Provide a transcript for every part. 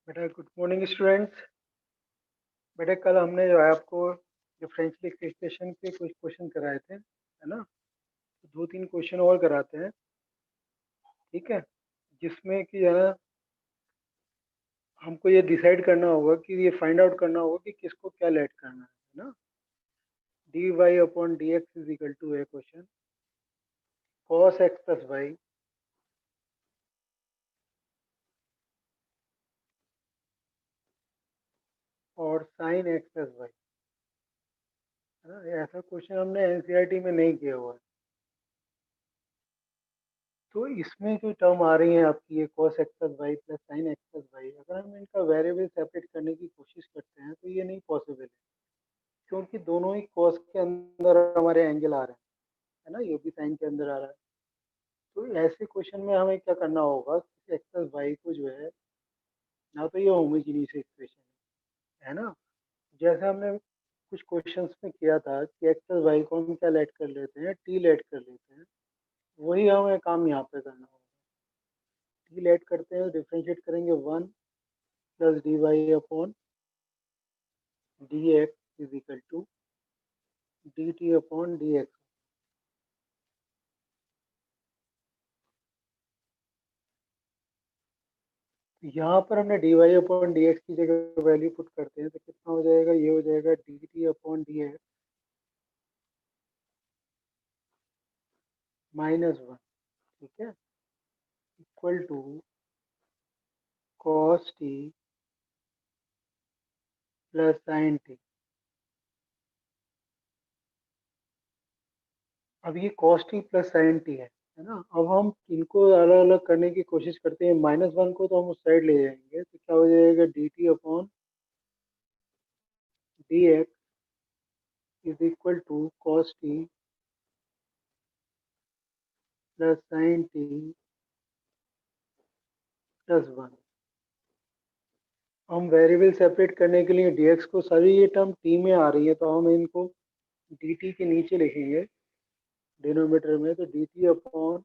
बेटा good morning students. बेटा कल हमने जो है आपको डिफरेंशियल इक्वेशन के कुछ क्वेश्चन कराए थे, है ना। तो 2-3 क्वेश्चन और कराते हैं, ठीक है। जिसमें कि है ना, हमको ये डिसाइड करना होगा कि ये फाइंड आउट करना होगा कि किसको क्या लेट करना है ना। D y upon d x is equal to a question cos x plus y और साइन एक्स प्लस वाई, है ना। ये ऐसा क्वेश्चन हमने एनसीईआरटी में नहीं किया हुआ है। तो इसमें जो टर्म आ रही है आपकी, ये cos x plus y plus sine x plus y, अगर हम इनका वेरिएबल सेपरेट करने की कोशिश करते हैं तो ये नहीं पॉसिबल है, क्योंकि दोनों ही cos के अंदर हमारे एंगल आ रहे हैं, है ना। ये भी साइन के अंदर आ रहा है। तो ऐसे क्वेश्चन में हमें क्या करना होगा कि एक्स प्लस वाई को जो है, ना तो ये होमोजीनियस इक्वेशन है ना। जैसे हमने कुछ क्वेश्चंस में किया था कि एक्स प्लस वाई को हम क्या लेट कर लेते हैं, टी लेट कर लेते हैं, वही हमें काम यहाँ पे करना होगा। टी लेट करते हैं, डिफ्रेंशिएट करेंगे 1 plus d y upon d x is equal to d t upon d x. यहाँ पर हमने d y upon d x की जगह वैल्यू पुट करते हैं तो कितना हो जाएगा, ये हो जाएगा d t upon d x -1, ठीक है, equal to cos t plus sine t. अब ये cos t plus sine t है ना। अब हम इनको अलग अलग करने की कोशिश करते हैं। -1 को तो हम उस साइड ले जाएंगे तो क्या हो जाएगा, d t upon d x is equal to cos t plus sine t +1। हम वेरिएबल सेपरेट करने के लिए dx को, सभी ये टर्म टी में आ रही है तो हम इनको dt के नीचे लिखेंगे डिनोमिनेटर में। तो dt upon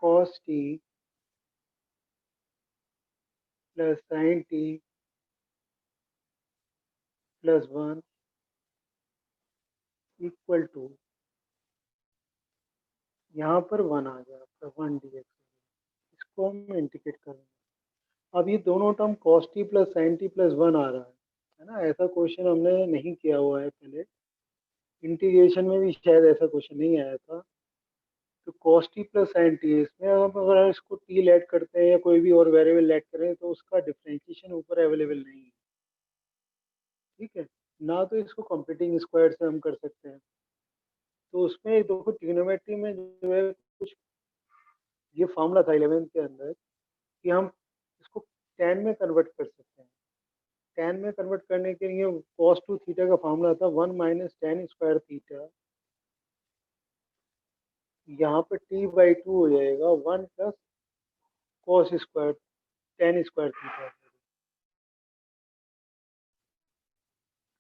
cos t plus sine t +1 equal to, यहाँ पर 1 आ गया आपका 1 dx। इसको हम इंटीग्रेट करेंगे। अब ये दोनों term cos t plus sine t +1 आ रहा है ना। ऐसा क्वेश्चन हमने नहीं किया हुआ है पहले, इंटीग्रेशन में भी शायद ऐसा क्वेश्चन नहीं आया था। तो cos t plus sine T, इसमें हम अगर इसको टी लेट करते हैं या कोई भी और वेरिएबल लेट करें तो उसका डिफरेंशिएशन ऊपर अवेलेबल नहीं है, ठीक है ना। तो इसको कंप्यूटिंग स्क्वायर से हम कर सकते हैं। तो उसमें देखो ट्रिग्नोमेट्री में जो है कुछ ये फॉर्मूला था 11th के अंदर कि हम इसको tan में कन्वर्ट कर सकते हैं। tan में कन्वर्ट करने के लिए cos 2 थीटा का फॉर्मूला था 1 माइनस tan स्क्वायर थीटा। यहाँ पे t/2 हो जाएगा 1 plus cos square tan square theta.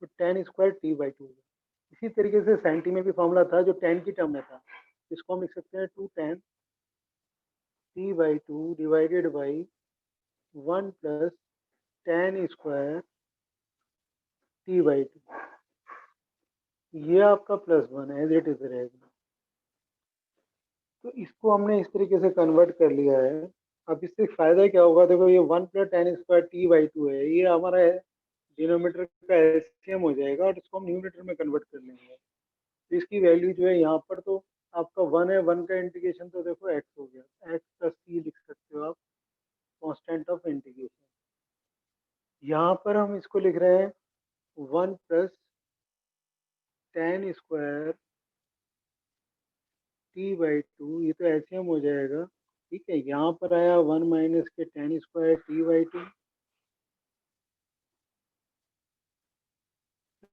तो tan स्क्वायर t/2। इसी तरीके से sin t में भी फॉर्मूला था जो tan की टर्म में था। इसको हम लिख सकते हैं 2 tan t/2 divided by 1 plus tan square t/2। ये आपका +1 एज इट इज रहेगा। तो इसको हमने इस तरीके से कन्वर्ट कर लिया है। अब इससे फायदा क्या होगा, देखो ये 1 प्लस tan स्क्वायर t/2 है, ये हमारा डिनोमिनेटर का एलसीएम हो जाएगा और इसको हम न्यूमरेटर में कन्वर्ट कर लेंगे। तो इसकी वैल्यू जो है यहाँ पर तो आपका 1 है, 1 का इंटीग्रेशन तो देखो x हो गया, x प्लस सी लिख सकते हो आप, कांस्टेंट ऑफ इंटीग्रेशन। यहाँ पर हम इसको लिख रहे हैं 1 प्लस tan स्क्वायर t/2, ये तो एलसीएम हो जाएगा, ठीक है। यहाँ पर आया 1 माइनस के tan स्क्वायर t/2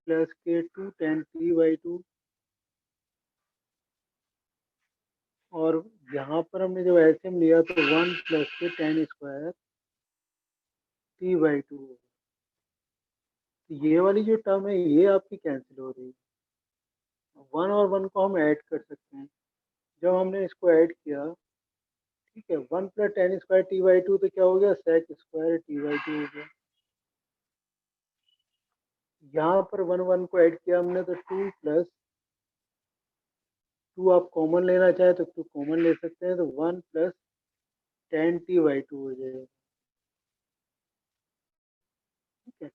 प्लस के 2 tan t/2, और यहाँ पर हमने जब एलसीएम लिया तो 1 प्लस के tan स्क्वायर t/2। तो ये वाली जो टर्म है ये आपकी कैंसिल हो रही है। 1 और 1 को हम ऐड कर सकते हैं। जब हमने इसको ऐड किया, ठीक है, 1 plus tan square t by two तो क्या हो गया, sec square t by two हो गया। यहाँ पर वन वन को ऐड किया हमने तो टू प्लस टू, आप कॉमन लेना चाहे तो टू कॉमन ले सकते हैं, तो one plus ten t by two हो जाएगा। ठीक है,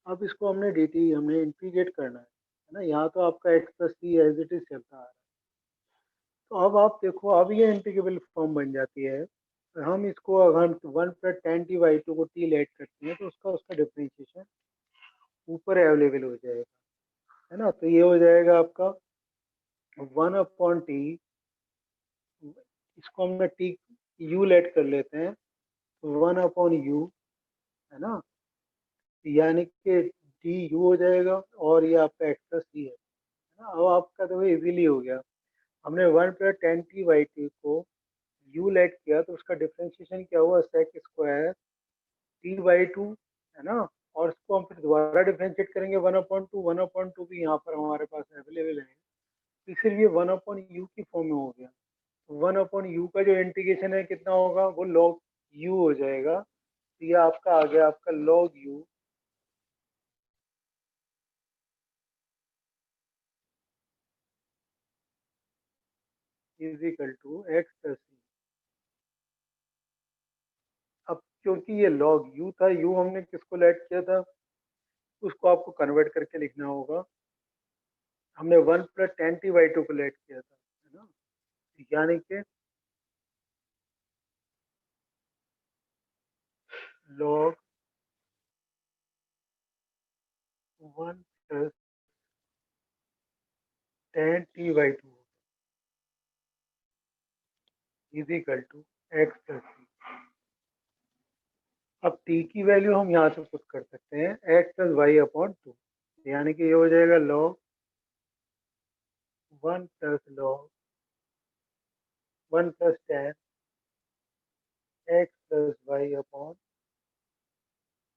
अब इसको हमने डी टी हमने इंटीग्रेट करना है ना। यहाँ तो आपका x plus c as it is चलता आ रहा है। तो अब आप देखो, अब ये इंटीग्रेबल फॉर्म बन जाती है। तो हम इसको अगर हम one plus ten t by two को टी लेट करते हैं तो उसका उसका डिफ्रेंशिएशन ऊपर अवेलेबल हो जाएगा, है ना। तो ये हो जाएगा आपका वन अपॉन टी, इसको हमने टी यू लेट कर लेते हैं, तो वन अपॉन यू, है ना, यानी कि डी यू हो जाएगा और ये आपका एक्स प्लस सी है ना। अब आपका तो इजीली हो गया। हमने one plus ten t by t को यू लेट किया तो उसका डिफ्रेंशिएशन क्या हुआ, sec square t by two, है ना। और इसको हम फिर दोबारा डिफ्रेंशिएट करेंगे one upon two, one upon two भी यहाँ पर हमारे पास अवेलेबल है, तो सिर्फ ये वन अपॉन यू की फॉर्म में हो गया। वन अपॉन यू का जो इंटीग्रेशन है कितना होगा, वो लॉग यू हो जाएगा। तो ये आपका आ गया आपका log u is equal to x plus c. अब क्योंकि ये लॉग यू था, यू हमने किसको लेट किया था, उसको आपको कन्वर्ट करके लिखना होगा। हमने one plus ten t by two को लेट किया था, है ना, यानी कि log one plus ten t by two is equal to x plus c. अब टी की वैल्यू हम यहाँ से पुट कर सकते हैं x plus y upon two, यानी कि ये हो जाएगा log one plus log one plus tan x plus y upon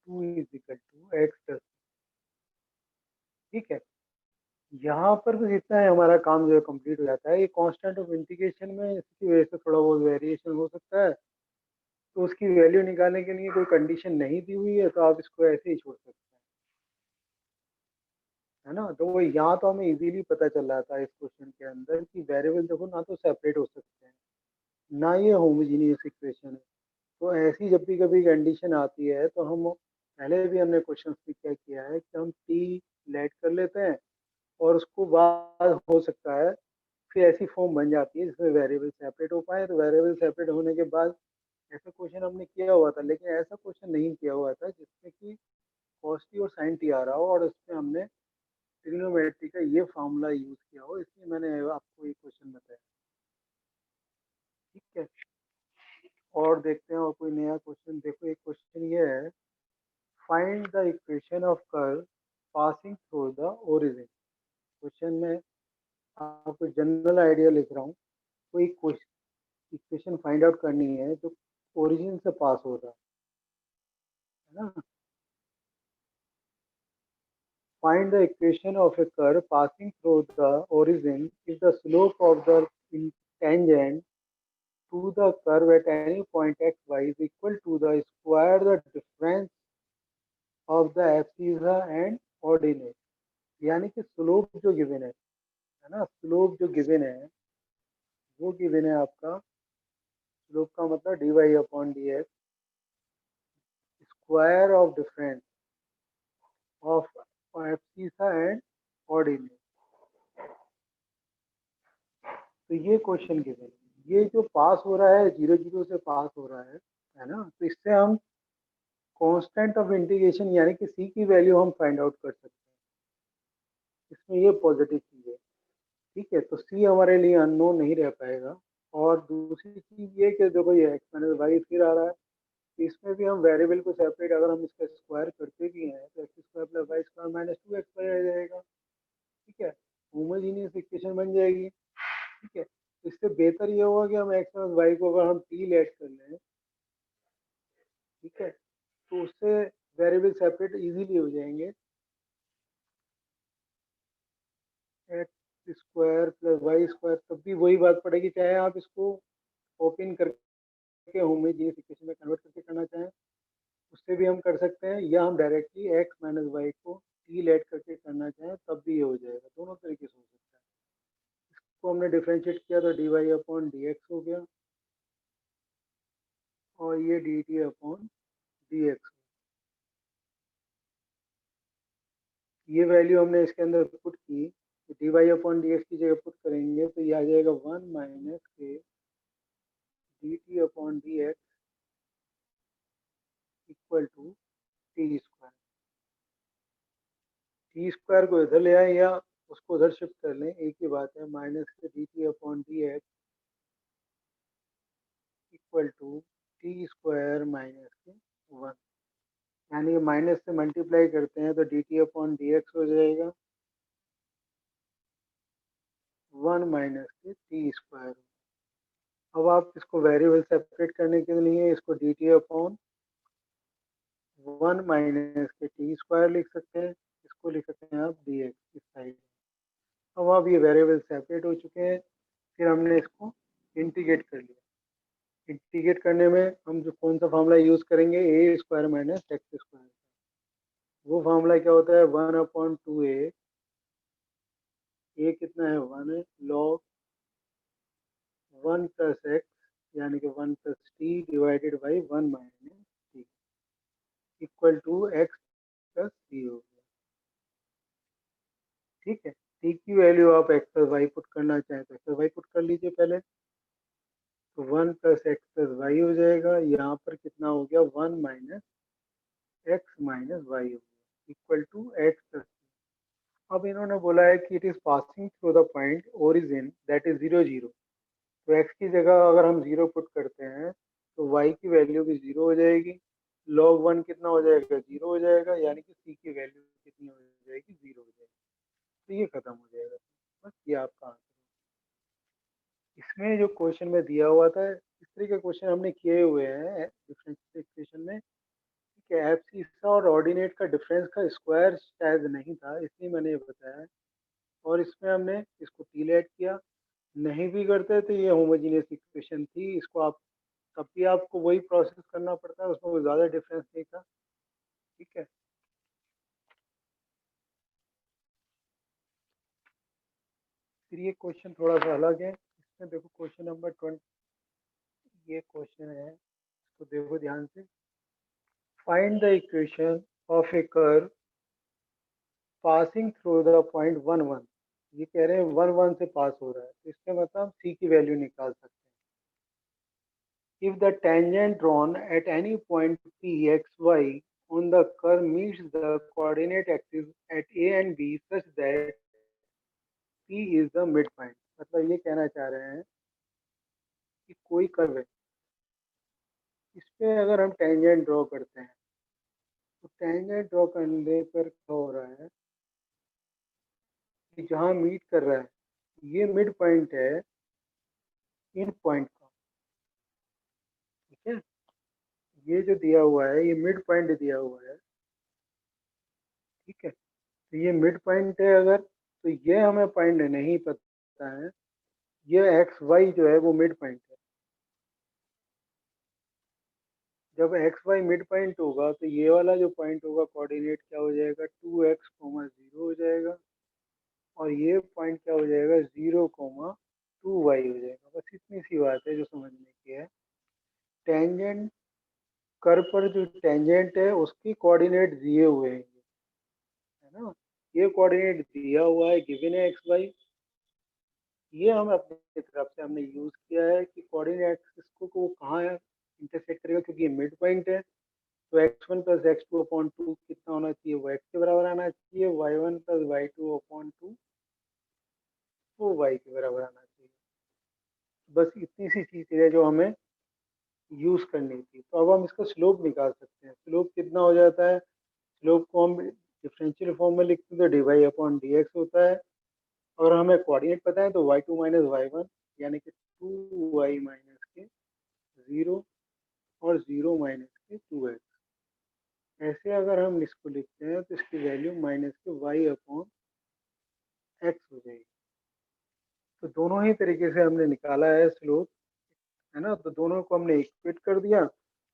two is equal to x plus. ठीक है, यहाँ पर बस इतना है, हमारा काम जो है कंप्लीट हो जाता है। ये कांस्टेंट ऑफ इंटीग्रेशन में इसकी वजह से थोड़ा बहुत वेरिएशन हो सकता है, तो उसकी वैल्यू निकालने के लिए कोई कंडीशन नहीं दी हुई है तो आप इसको ऐसे ही छोड़ सकते हैं, है ना। तो वो यहाँ तो हमें इजीली पता चल रहा था इस क्वेश्चन के अंदर कि वेरिएबल देखो ना तो सेपरेट हो सकते हैं ना ये होमोजीनियस इक्वेशन है। तो ऐसी जब भी कभी कंडीशन आती है तो हम पहले भी हमने क्वेश्चन में क्या किया है कि हम टी लेट कर लेते हैं और उसको बाद हो सकता है फिर ऐसी फॉर्म बन जाती है जिसमें वेरिएबल सेपरेट हो पाए। तो वेरिएबल सेपरेट होने के बाद ऐसा क्वेश्चन हमने किया हुआ था, लेकिन ऐसा क्वेश्चन नहीं किया हुआ था जिसमें कि कॉस टी और साइन टी आ रहा हो और उसमें हमने ट्रिग्नोमेट्री का ये फार्मूला यूज किया हो, इसलिए मैंने आपको ये क्वेश्चन बताया। ठीक है, और देखते हैं और कोई नया क्वेश्चन। देखो एक क्वेश्चन ये है, find the equation of curve passing through the origin. Question में आपको जनरल आइडिया लिख रहा हूँ, कोई इक्वेशन फाइंड आउट करनी है जो ओरिजिन से पास हो रहा है ना। Find the equation of A curve passing through the origin if the slope of the tangent to the curve at any point x y is equal to the square the difference of the abscissa and ordinate। यानी कि slope जो given है ना, slope जो given है वो given है आपका, स्लोप का मतलब d y upon d x square of difference of abscissa and ordinate. तो ये क्वेश्चन गिवन है, ये जो पास हो रहा है जीरो जीरो से पास हो रहा है ना। तो इससे हम कांस्टेंट ऑफ इंटीग्रेशन यानी कि सी की वैल्यू हम फाइंड आउट कर सकते हैं, इसमें ये पॉजिटिव चीज़ है। ठीक है, तो सी हमारे लिए अननोन नहीं रह पाएगा। और दूसरी चीज़ ये कि देखो ये एक्स माइनस वाई फिर आ रहा है, तो इसमें भी हम वेरिएबल को सेपरेट अगर हम इसका स्क्वायर करते भी हैं तो x square plus y square minus two x y आ जाएगा। ठीक है, होमोजीनियस इक्वेशन बन जाएगी। ठीक है, तो इससे बेहतर ये होगा कि हम एक्स प्लस वाई को अगर हम टी लेट कर लें, ठीक है, तो उससे वेरिएबल सेपरेट इजीली हो जाएंगे। X square plus y square, तब भी वही बात पड़ेगी चाहे आप इसको ओपन कर करके होमोजेनियस इक्वेशन में कन्वर्ट करके करना चाहें उससे भी हम कर सकते हैं, या हम डायरेक्टली एक्स माइनस वाई को टी लेट करके करना चाहें तब भी ये हो जाएगा, दोनों तरीके से हो सकता है। इसको हमने डिफ्रेंशिएट किया तो d y upon d x हो गया और ये d t upon d x. ये वैल्यू हमने इसके अंदर पुट की, d y upon d x की जगह पुट करेंगे तो ये आ जाएगा 1 - k d t upon d x equal to t square. T square को इधर ले आए या उसको उधर शिफ्ट कर लें, एक ही बात है, minus k d t upon d x equal to t square minus k 1, यानी माइनस से मल्टीप्लाई करते हैं तो d t upon d x हो जाएगा 1 माइनस के टी स्क्वायर। अब आप इसको वेरिएबल सेपरेट करने के लिए इसको डी टी अपॉन 1 माइनस के टी स्क्वायर लिख सकते हैं, इसको लिख सकते हैं आप डी एक्स इस साइड। अब ये वेरिएबल सेपरेट हो चुके हैं, फिर हमने इसको इंटीग्रेट कर लिया। इंटीग्रेट करने में हम जो कौन सा फार्मूला यूज़ करेंगे, ए स्क्वायर माइनस एक्स स्क्वायर। वो फार्मूला क्या होता है, 1/2a, ए कितना है 1 है, लॉग 1 प्लस एक्स यानी कि 1 plus t divided by 1 minus t equal to x plus t हो गया। ठीक है, टी की वैल्यू आप एक्स प्लस वाई पुट करना चाहें तो एक्स प्लस वाई पुट कर लीजिए पहले, तो 1 प्लस एक्स प्लस वाई हो जाएगा। यहाँ पर कितना हो गया, 1 माइनस एक्स माइनस वाई हो गया इक्वल टू एक्स प्लस। अब इन्होंने बोला है कि it is passing through the point origin that is 0 0, तो एक्स की जगह अगर हम 0 पुट करते हैं तो वाई की वैल्यू भी 0 हो जाएगी, लॉग 1 कितना हो जाएगा, 0 हो जाएगा, यानी कि सी की वैल्यू कितनी हो जाएगी, 0 हो जाएगी। तो ये खत्म हो जाएगा, बस ये आपका आंसर। इसमें जो क्वेश्चन में दिया हुआ था इस तरह के क्वेश्चन हमने किए हुए हैं डिफरेंशियल इक्वेशन में। ठीक है, एब्सिस्सा और ऑर्डिनेट का डिफरेंस का स्क्वायर शायद नहीं था, इसलिए मैंने ये बताया, और इसमें हमने इसको टीलेट किया। नहीं भी करते तो ये होमोजीनियस इक्वेशन थी, इसको आप तब भी आपको वही प्रोसेस करना पड़ता है, उसमें कोई ज़्यादा डिफरेंस नहीं था। ठीक है, फिर ये क्वेश्चन थोड़ा सा अलग है, इसमें देखो क्वेश्चन नंबर 20, ये क्वेश्चन है, इसको देखो ध्यान से। Find the equation of A curve passing through the point 1 1। ये कह रहे हैं 1 1 से पास हो रहा है, तो इसका मतलब सी की वैल्यू निकाल सकते हैं। If the tangent drawn at any point P x y on the curve meets the coordinate axis at A and B such that P is the midpoint। मतलब ये कहना चाह रहे हैं कि कोई कर्व है, इस पे अगर हम टेंजेंट ड्रॉ करते हैं तो टेंजेंट ड्रॉ करने पर क्या हो रहा है कि जहाँ मीट कर रहा है ये मिड पॉइंट है इन पॉइंट का। ठीक है, ये जो दिया हुआ है ये मिड पॉइंट दिया हुआ है। ठीक है, तो ये मिड पॉइंट है, अगर तो ये हमें पॉइंट नहीं पता है, ये एक्स वाई जो है वो मिड पॉइंट है। जब एक्स वाई मिड पॉइंट होगा तो ये वाला जो पॉइंट होगा कोऑर्डिनेट क्या हो जाएगा, 2x, 0 हो जाएगा, और ये पॉइंट क्या हो जाएगा, 0, 2y हो जाएगा। बस इतनी सी बात है जो समझने की है। टेंजेंट कर्व पर जो टेंजेंट है उसकी कोऑर्डिनेट दिए हुए हैं, है ना, ये कोऑर्डिनेट दिया हुआ है, गिवन है एक्स वाई। ये हम अपनी तरफ से हमने यूज किया है कि कोऑर्डिनेट एक्सिस को कहाँ इंटरसेक्ट करेगा, क्योंकि ये मिड पॉइंट है। तो x1 प्लस x2 अपॉन 2 कितना होना चाहिए, वो x के बराबर आना चाहिए, y1 प्लस y2 अपॉन 2 वो y के बराबर आना चाहिए। बस इतनी सी चीज़ है जो हमें यूज़ करनी थी। तो अब हम इसका स्लोप निकाल सकते हैं। स्लोप कितना हो जाता है, स्लोप को हम डिफरेंशियल फॉर्म में लिखते हैं तो d y upon d x होता है, और हमें कोऑर्डिनेट पता है तो y2 माइनस y1 यानी कि 2y माइनस के 0 और 0 माइनस के 2x। ऐसे अगर हम इसको लिखते हैं तो इसकी वैल्यू माइनस के y अपॉन एक्स हो जाएगी। तो दोनों ही तरीके से हमने निकाला है स्लोप। है ना, तो दोनों को हमने इक्वेट कर दिया।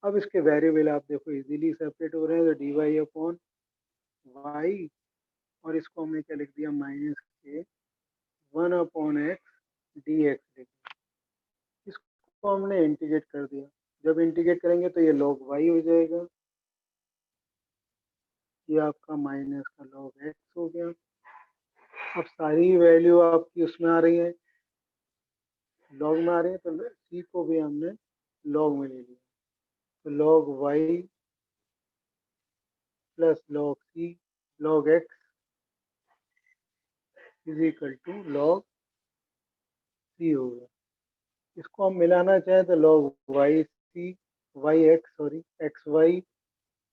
अब इसके वेरिएबल आप देखो इजीली सेपरेट हो रहे हैं, तो डी वाई अपॉन वाई, और इसको हमने क्या लिख दिया, माइनस के 1/x dx लिख दिया। इसको हमने इंटीग्रेट कर दिया। जब इंटीग्रेट करेंगे तो ये log y हो जाएगा, ये आपका माइनस का log x हो गया। अब सारी वैल्यू आपकी उसमें आ रही है, लॉग में आ रही है, तो c को भी हमने लॉग में ले लिया, तो log y plus log c log x is equal to log c हो गया। इसको हम मिलाना चाहें तो log y c y x sorry x y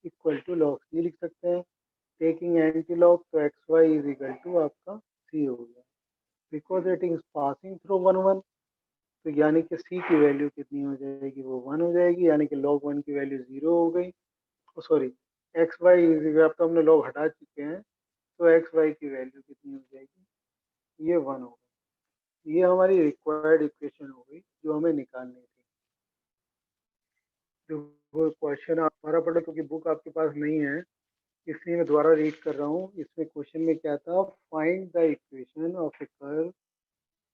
equal to log c लिख सकते हैं। टेकिंग एंटी लॉग, तो x y is equal to आपका सी हो गया। Because it is passing through 1 1, तो यानी कि सी की वैल्यू कितनी हो जाएगी, वो 1 हो जाएगी, यानी कि log 1 की वैल्यू 0 हो गई। Sorry, x y is equal, अब तो हमने log हटा चुके हैं, तो एक्स वाई की वैल्यू कितनी हो जाएगी, ये 1 हो गई। ये हमारी रिक्वायर्ड इक्वेशन हो गई जो हमें निकालनी थी। जो वो क्वेश्चन आप दोबारा पढ़ो क्योंकि बुक आपके पास नहीं है, इसलिए मैं दोबारा रीड कर रहा हूँ। इसमें क्वेश्चन में क्या था, find the equation of A curve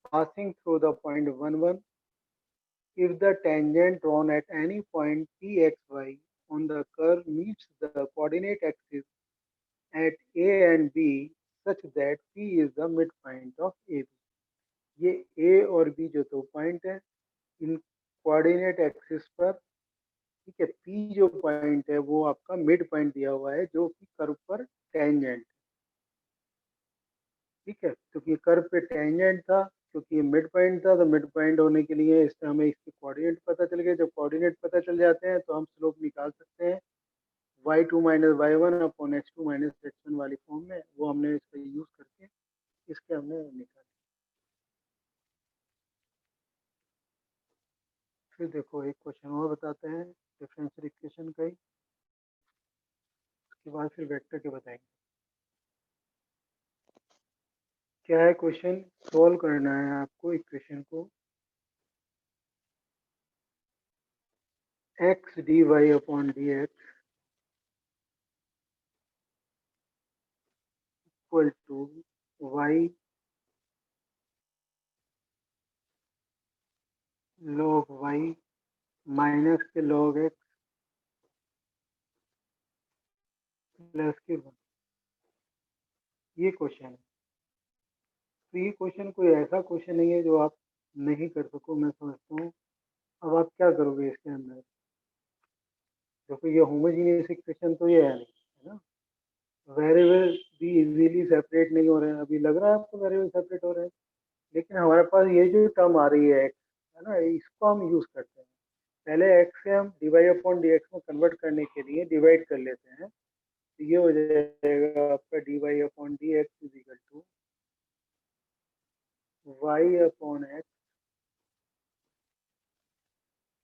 passing through the point 1 1 if the tangent drawn at any point pxy on the curve meets the coordinate axis at a and b such that p is the midpoint of ab। ये a और b जो दो point है, इन coordinate axis पर, ठीक है, p जो point है वो आपका मिड पॉइंट दिया हुआ है जो कि कर्व पर टेंजेंट, ठीक है, क्योंकि कर्व पे टेंजेंट था, क्योंकि ये मिड पॉइंट था, तो मिड पॉइंट होने के लिए इससे हमें इसके कोऑर्डिनेट पता चल गए। जब कोऑर्डिनेट पता चल जाते हैं तो हम स्लोप निकाल सकते हैं y2 minus y one upon x2 minus x1 वाली फॉर्म में, वो हमने इसका यूज करके इसके हमने निकाला। फिर देखो एक क्वेश्चन और बताते हैं डिफरेंशियल इक्वेशन का ही, उसके बाद फिर वेक्टर के बताएंगे। क्या है क्वेश्चन, सॉल्व करना है आपको इक्वेशन को, x dy upon dx equal to y log y minus के log x प्लस के 1, ये क्वेश्चन है। तो ये क्वेश्चन कोई ऐसा क्वेश्चन नहीं है जो आप नहीं कर सको, मैं समझता हूँ। अब आप क्या करोगे इसके अंदर, देखो ये होमोजीनियस इक्वेशन तो ये है नहीं, है ना, वेरिएबल भी इजीली सेपरेट नहीं हो रहे हैं। अभी लग रहा है आपको वेरिएबल सेपरेट हो रहे हैं, लेकिन हमारे पास ये जो टर्म आ रही है x, है ना, इसको हम यूज करते हैं। पहले x से हम डिवाई अपॉन डी एक्स में कन्वर्ट करने के लिए डिवाइड कर लेते हैं, तो ये हो जाएगा आपका d y upon d x is equal to y upon x,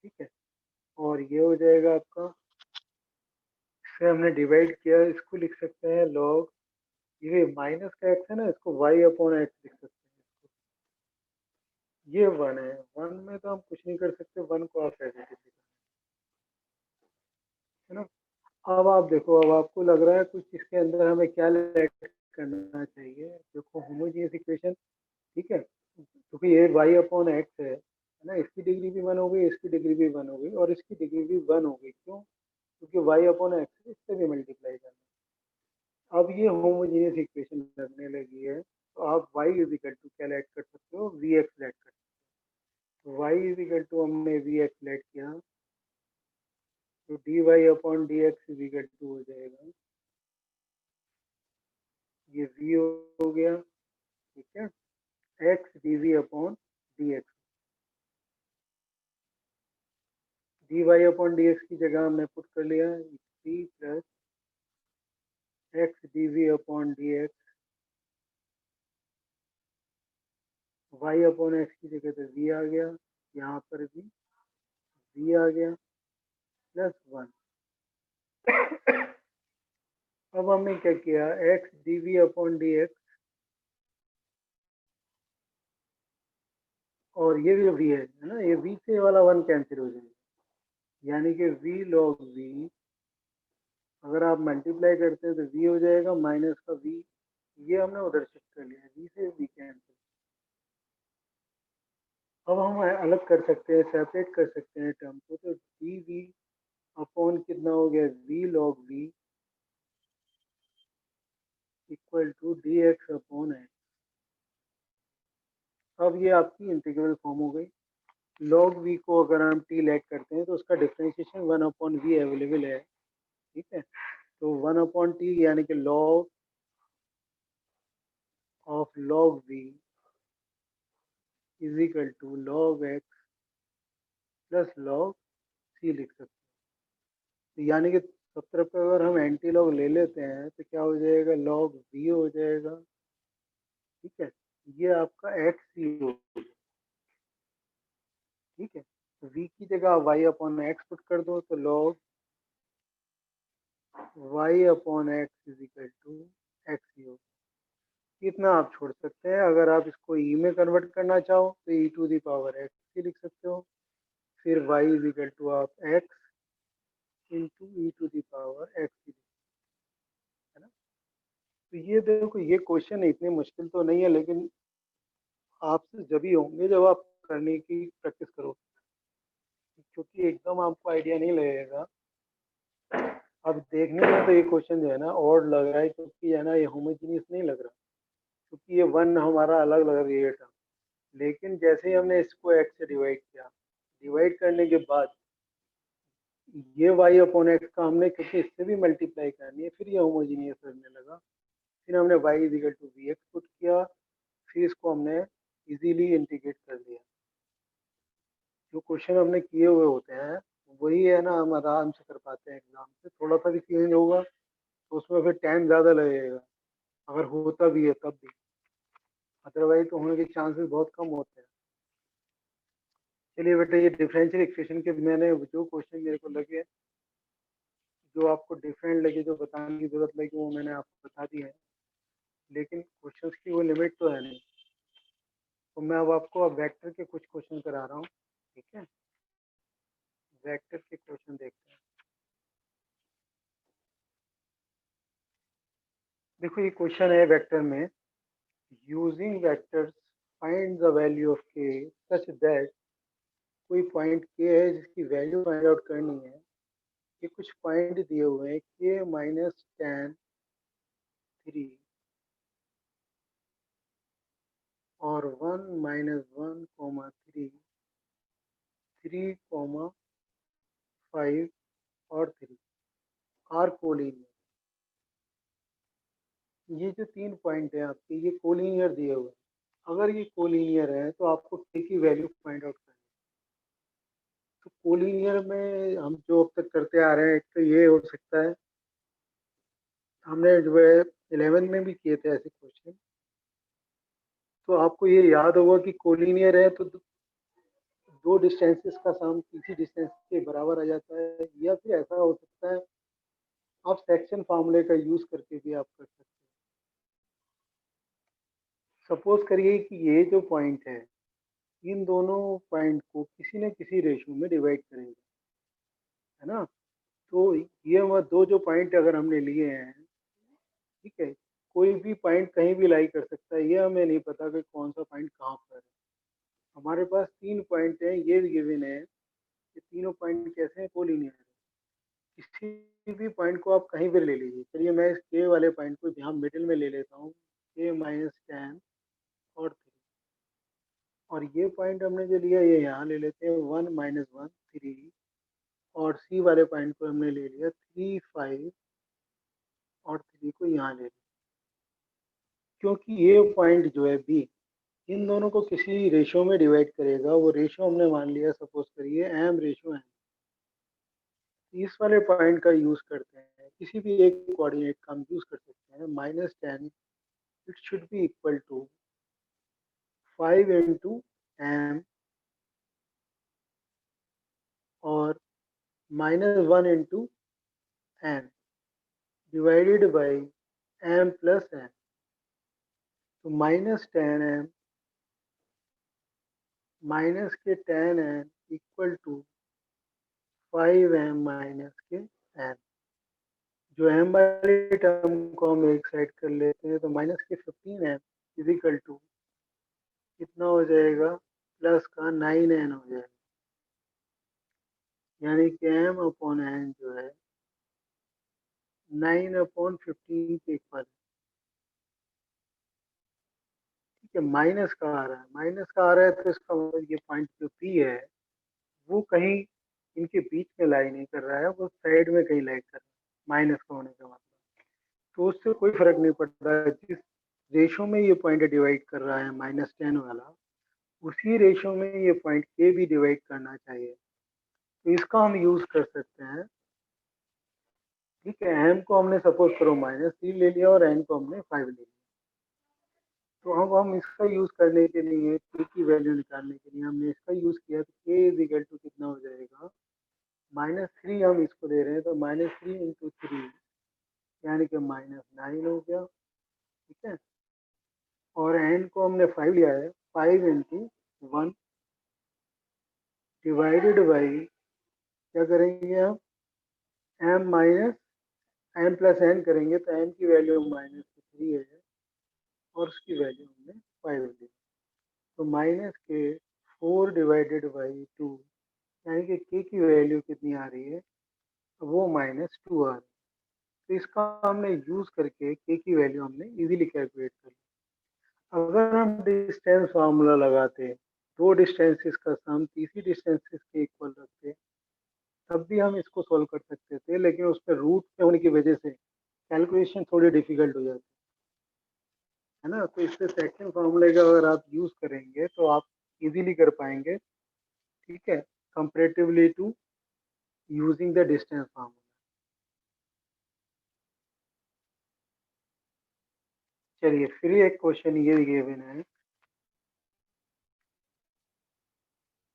ठीक है, और ये हो जाएगा आपका, इससे हमने डिवाइड किया, इसको लिख सकते हैं लॉग, ये माइनस का एक्स है ना, इसको वाई अपॉन एक्स लिख सकते हैं। ये 1 है, 1 में तो हम कुछ नहीं कर सकते, 1 को आप ऐसे लिख, है ना। अब आप देखो, अब आपको लग रहा है कुछ इसके अंदर हमें क्या लेट करना चाहिए, देखो होमोजीनियस इक्वेशन, ठीक है, क्योंकि ये वाई अपॉन एक्स है ना, इसकी डिग्री भी 1 हो गई, इसकी डिग्री भी 1 हो गई, और इसकी डिग्री भी 1 हो गई, क्यों, क्योंकि वाई अपॉन एक्स इससे भी मल्टीप्लाई करना। अब ये होमोजीनियस इक्वेशन लगने लगी है, तो आप y इज इक्वल टू क्या लेट कर सकते हो, वी एक्स लेट कर सकते हो। y इज इक्वल टू हमने वी एक्स लेट किया, तो d y upon d x is equal to हो जाएगा, ये v हो गया, ठीक है, x d v upon d x, d y upon d x की जगह हमने पुट कर लिया v plus x d v upon d x, y upon x की जगह तो v आ गया, यहाँ पर भी v आ गया प्लस 1। अब हमने क्या किया, x d v upon d x और ये जो v है ना, ये v से वाला 1 कैंसिल हो जाएगा, यानी कि v log v अगर आप मल्टीप्लाई करते हैं तो v हो जाएगा माइनस का v, ये हमने उधर शिफ्ट कर लिया, v से v कैंसिल। अब हम अलग कर सकते हैं, सेपरेट कर सकते हैं टर्म को, तो डी वी अपॉन कितना हो गया, v log v equal to d x upon x. अब ये आपकी इंटीग्रल फॉर्म हो गई। log v को अगर हम t लैग करते हैं तो उसका डिफ्रेंशिएशन 1 अपॉन v अवेलेबल है, ठीक है। तो 1 अपॉन टी यानी कि log of log v is equal to log x plus log c लिख सकते हैं। तो यानी कि सब तरफ पे अगर हम एंटी लॉग ले लेते हैं तो क्या हो जाएगा, log v हो जाएगा, ठीक है। ये आपका एक्स सी हो, ठीक है। तो v की जगह वाई अपॉन एक्स पुट कर दो तो log y upon x is equal to x ही हो। इतना आप छोड़ सकते हैं। अगर आप इसको ई में कन्वर्ट करना चाहो तो e to the power x ही लिख सकते हो, फिर वाई इज इक्वल टू आप x into e to the power x, है ना। तो ये देखो, ये क्वेश्चन इतने मुश्किल तो नहीं है, लेकिन आपसे जब ही होंगे जब आप करने की प्रैक्टिस करो, क्योंकि एकदम आपको आइडिया नहीं लगेगा। अब देखने में तो ये क्वेश्चन जो है ना और लग रहा है, क्योंकि है ना ये होमोजीनियस नहीं लग रहा, क्योंकि ये वन हमारा अलग लग रही है टर्म। लेकिन जैसे ही हमने इसको एक्स से डिवाइड किया, डिवाइड करने के बाद ये वाई अपॉन एक्स का हमने क्योंकि इससे भी मल्टीप्लाई करनी है, फिर ये होमोजीनियस लगने लगा। फिर हमने y is equal to v x put किया, फिर इसको हमने इजीली इंटीग्रेट कर दिया। जो क्वेश्चन हमने किए हुए होते हैं वही है ना हम आराम से कर पाते हैं एग्जाम से। थोड़ा सा भी चेंज होगा तो उसमें फिर टाइम ज़्यादा लगेगा, अगर होता भी है तब भी, अदरवाइज तो होने के चांसेस बहुत कम होते हैं। चलिए बेटा, ये डिफरेंशियल इक्वेशन के मैंने जो क्वेश्चन मेरे को लगे, जो आपको डिफरेंट लगे, जो बताने की जरूरत लगी, वो मैंने आपको बता दिया है। लेकिन क्वेश्चंस की वो लिमिट तो है नहीं। तो मैं अब आपको अब वेक्टर के कुछ क्वेश्चन करा रहा हूँ, ठीक है। वेक्टर के क्वेश्चन देखते हैं। देखो ये क्वेश्चन है वेक्टर में, using vectors find the value of के सच दैट, कोई पॉइंट के है जिसकी वैल्यू फाइंड आउट करनी है। ये कुछ पॉइंट दिए हुए हैं, के माइनस टेन 3 और 1 माइनस 1 3 3 5 और 3 आर कोलिनियर। ये जो 3 पॉइंट है आपके, ये कोलिनियर दिए हुए हैं। अगर ये कोलिनियर है तो आपको के की वैल्यू फाइंड आउट करनी है। तो कोलिनियर में हम जो अब तक करते आ रहे हैं, एक तो ये हो सकता है, हमने जो है 11 में भी किए थे ऐसे क्वेश्चन। तो आपको ये याद होगा कि कोलिनियर है तो दो डिस्टेंसेस का सम किसी डिस्टेंस के बराबर आ जाता है, या फिर ऐसा हो सकता है आप सेक्शन फार्मूले का यूज करके भी आप कर सकते हैं। सपोज करिए कि ये जो पॉइंट है, इन दोनों पॉइंट को किसी न किसी रेशो में डिवाइड करेंगे, है ना। तो ये वो दो जो पॉइंट अगर हमने लिए हैं, ठीक है, कोई भी पॉइंट कहीं भी लाई कर सकता है, ये हमें नहीं पता कि कौन सा पॉइंट कहाँ पर है। हमारे पास 3 पॉइंट हैं, ये गिवन है। ये तीनों पॉइंट कैसे हैं, कोलिनियर है। किसी भी पॉइंट को आप कहीं भी ले लीजिए। चलिए मैं इस के वाले पॉइंट को यहाँ मिडिल में ले लेता हूँ, के माइनस टेन और 3। और ये पॉइंट हमने जो लिया ये यहाँ ले लेते हैं, 1 माइनस 1 3। और सी वाले पॉइंट को हमने ले लिया 3 5 और 3 को यहाँ ले लिया, क्योंकि ये पॉइंट जो है बी इन दोनों को किसी रेशो में डिवाइड करेगा। वो रेशो हमने मान लिया, सपोज करिए एम रेशो एम। इस वाले पॉइंट का यूज करते हैं, किसी भी एक कोऑर्डिनेट का हम यूज कर सकते हैं, -10 it should be equal to 5 into m और -1 into n divided by m plus n. तो -10 एम माइनस के tan n equal to 5m minus के n। जो m वाली टर्म को हम एक साइड कर लेते हैं तो माइनस के 15m इजिकल टू कितना हो जाएगा, प्लस का 9n हो जाएगा। यानी कि m अपॉन n जो है 9/15 के इक्वल। ठीक है, माइनस का आ रहा है, माइनस का आ रहा है तो इसका मतलब ये पॉइंट जो पी है वो कहीं इनके बीच में लाई नहीं कर रहा है, वो साइड में कहीं लाई कर रहा है माइनस का होने का मतलब। तो उससे कोई फर्क नहीं पड़ रहा है, जिस रेशो में ये पॉइंट डिवाइड कर रहा है -10 वाला, उसी रेशो में ये पॉइंट के भी डिवाइड करना चाहिए। तो इसका हम यूज कर सकते हैं। ठीक है, एम को हमने सपोज करो -3 ले लिया और एन को हमने 5 ले लिया। तो अब हम इसका यूज करने के लिए के की वैल्यू निकालने के लिए हमने इसका यूज किया, तो के इज इक्वल टू कितना हो जाएगा, -3 हम इसको दे रहे हैं तो -3 इंटू 3 यानी कि -9 हो गया। ठीक है, और एन को हमने 5 लिया है, 5 इंटू 1 डिवाइडेड बाई क्या करेंगे हम, m minus m plus n करेंगे तो एम की वैल्यू -3 है और उसकी वैल्यू हमने 5 ली। तो माइनस के 4 डिवाइडेड बाई 2 यानी कि के की वैल्यू कितनी आ रही है, वो -2 आ रही है। तो इसका हमने यूज करके के की वैल्यू हमने इजीली कैलकुलेट कर ली। अगर हम डिस्टेंस फार्मूला लगाते, दो डिस्टेंसेस का सम तीसरी डिस्टेंसेस के इक्वल रखते, तब भी हम इसको सॉल्व कर सकते थे, लेकिन उसमें रूट में होने की वजह से कैलकुलेशन थोड़ी डिफिकल्ट हो जाती है ना। तो इससे सेकंड फार्मूले का अगर आप यूज करेंगे तो आप इजीली कर पाएंगे। ठीक है, comparatively to using the distance formula. चलिए फिर एक क्वेश्चन ये गिवन है,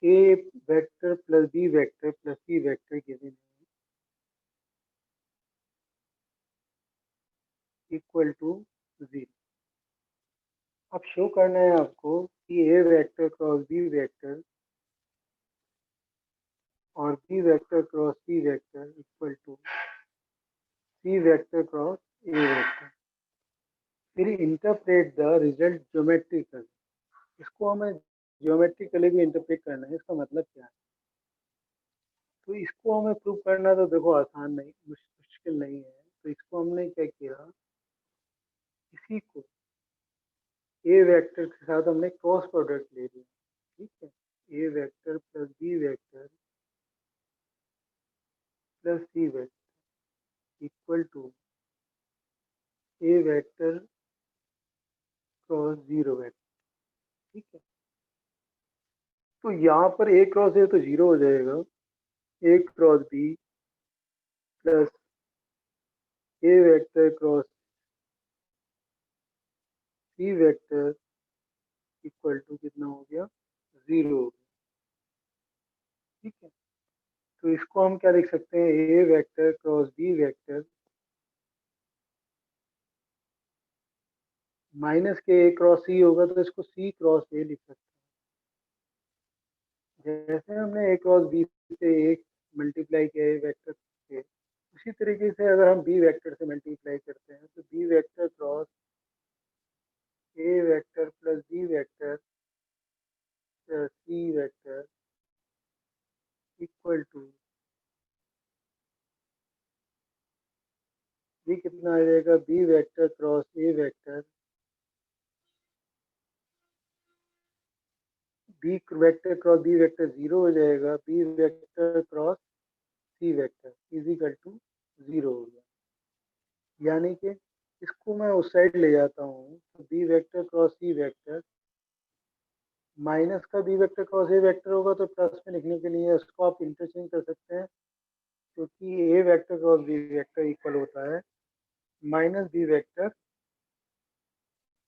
a vector plus b vector plus c vector given है इक्वल टू 0। अब शो करना है आपको कि a vector cross B vector और b vector cross C vector equal to c vector cross A vector. फिर इंटरप्रेट द रिजल्ट ज्योमेट्रिकल। इसको हमें ज्योमेट्रिकली भी इंटरप्रेट करना है, इसका मतलब क्या है। तो इसको हमें प्रूव करना तो देखो आसान नहीं, मुश्किल नहीं है। तो इसको हमने क्या किया, इसी को ए वेक्टर के साथ हमने क्रॉस प्रोडक्ट ले लिया। ठीक है, a vector plus b vector plus c vector equal to a vector cross 0 vector. ठीक है, तो यहाँ पर ए क्रॉस ए तो 0 हो जाएगा, A cross B plus A vector cross C vector equal to कितना हो गया, 0 हो गया। ठीक है, तो इसको हम क्या लिख सकते हैं, A vector cross B vector minus के ए क्रॉस सी होगा तो इसको सी क्रॉस ए लिख सकते हैं। जैसे हमने ए क्रॉस बी से एक मल्टीप्लाई किया ए वेक्टर से, उसी तरीके से अगर हम बी वेक्टर से मल्टीप्लाई करते हैं तो b vector cross A vector plus b vector plus c vector equal to, ये कितना आ जाएगा, बी वेक्टर क्रॉस ए vector, B vector cross B vector 0 हो जाएगा, b vector cross C vector is equal to 0 हो गया। यानी कि इसको मैं उस साइड ले जाता हूँ तो बी वेक्टर क्रॉस सी वेक्टर माइनस का बी वेक्टर क्रॉस ए वेक्टर होगा तो प्लस में लिखने के लिए उसको आप इंटरचेंज कर सकते हैं, क्योंकि A vector cross B vector equal होता है माइनस बी वेक्टर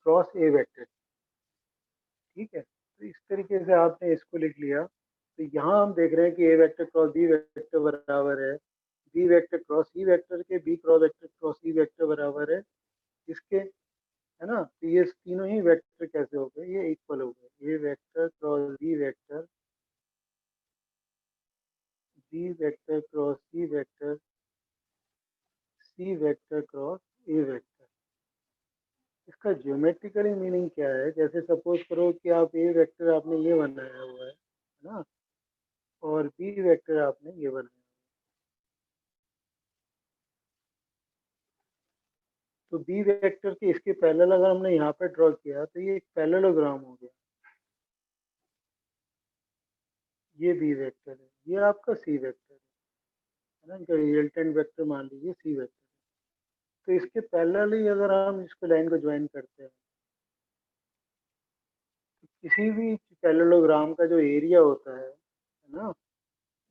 क्रॉस ए वेक्टर। ठीक है, तो इस तरीके से आपने इसको लिख लिया। तो यहाँ हम देख रहे हैं कि a vector cross B vector बराबर है B vector cross C vector के, B cross vector cross C vector बराबर है इसके, है ना? तो ये तीनों ही वेक्टर कैसे हो गए, ये इक्वल हो गए, A vector cross B vector, B vector cross C vector, C vector cross A vector. इसका ज्योमेट्रिकली मीनिंग क्या है? जैसे सपोज करो कि आप ए वेक्टर आपने ये बनाया हुआ है ना, और बी वेक्टर आपने ये बनाया, तो बी वेक्टर के इसके पैरेलल अगर हमने यहाँ पे ड्रॉ किया तो ये एक पैरेललोग्राम हो गया, ये बी वेक्टर है, ये आपका सी वेक्टर है ना, इनका रिजल्टेंट वेक्टर मान लीजिए सी वेक्टर। तो इसके पैरेलल ही अगर हम इसको लाइन को ज्वाइन करते हैं, तो किसी भी पैरेललोग्राम का जो एरिया होता है ना,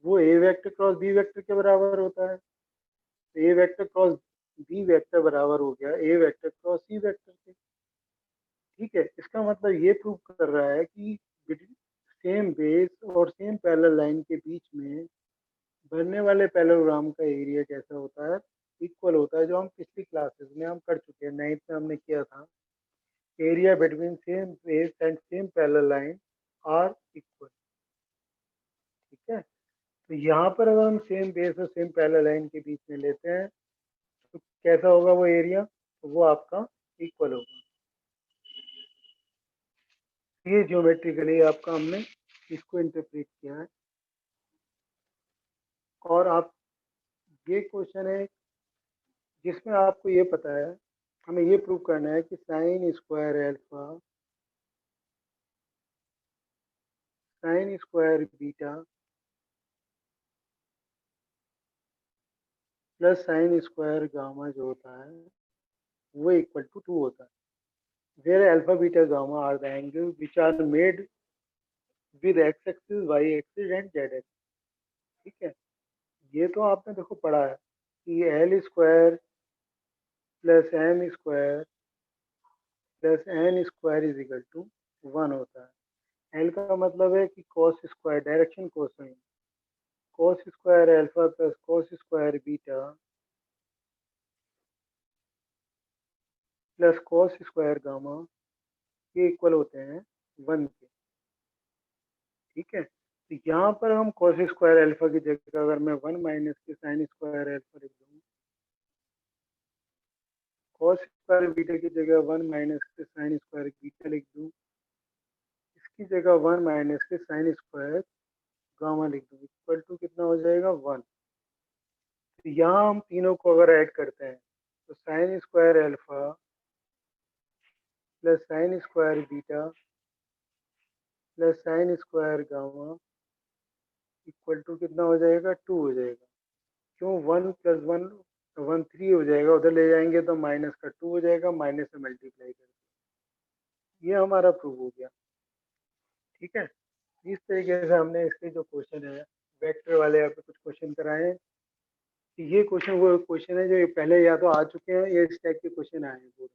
वो ए वेक्टर क्रॉस बी वेक्टर के बराबर होता है। तो ए वेक्टर क्रॉस बी वेक्टर बराबर हो गया ए वेक्टर क्रॉस सी वेक्टर के। ठीक है, इसका मतलब ये प्रूव कर रहा है कि सेम बेस और सेम पैरेलल लाइन के बीच में बनने वाले पैरेललोग्राम का एरिया कैसा होता है, इक्वल होता है, जो हम पिछली क्लासेस में हम कर चुके हैं, 9th में हमने किया था, area between same base and same parallel line are equal. ठीक है, तो यहाँ पर अगर हम सेम बेस और सेम पैरेलल लाइन के बीच में लेते हैं तो कैसा होगा वो एरिया, तो वो आपका इक्वल होगा। ये ज्योमेट्रिकली आपका हमने इसको इंटरप्रेट किया है। और आप, ये क्वेश्चन है जिसमें आपको ये पता है, हमें ये प्रूव करना है कि sine square alpha sine square beta plus sine square gamma जो होता है वो इक्वल टू 2 होता है, where alpha beta gamma are the angle which are made with x axis y axis and z axis. ठीक है, ये तो आपने देखो पढ़ा है कि l square plus m square plus n square is equal to 1 होता है। एल का मतलब है कि cos square, direction cosine, cos square alpha plus cos square beta plus cos square gamma, ये इक्वल होते हैं 1 के। ठीक है, तो यहाँ पर हम कॉस स्क्वायर अल्फा की जगह अगर मैं 1 माइनस के साइन स्क्वायर अल्फा लिख दूँ, कॉस स्क्वायर बीटा की जगह 1 माइनस के साइन स्क्वायर बीटा लिख दूँ, इसकी जगह 1 माइनस के साइन स्क्वायर गामा लिख दूँ, इक्वल टू कितना हो जाएगा 1। तो यहाँ हम तीनों को अगर ऐड करते हैं तो sine square alpha plus sine square beta plus sine square gamma equal to कितना हो जाएगा 2 हो जाएगा। क्यों, 1 प्लस 1 1 3 हो जाएगा, उधर ले जाएंगे तो माइनस का 2 हो जाएगा, माइनस से मल्टीप्लाई करके ये हमारा प्रूव हो गया। ठीक है, इस तरीके से हमने इसके जो क्वेश्चन है वेक्टर वाले यहाँ पे कुछ क्वेश्चन कराए हैं। ये क्वेश्चन वो क्वेश्चन है जो पहले या तो आ चुके हैं या इस टाइप के क्वेश्चन आए हैं पूरे।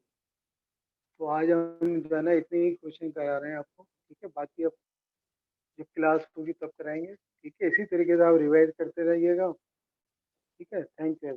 तो आज हम जो है ना इतने ही क्वेश्चन करा रहे हैं आपको। ठीक है, बाकी अब जब क्लास होगी तब कराएंगे। ठीक है, इसी तरीके से आप रिवाइज करते रहिएगा। ठीक है, थैंक यू।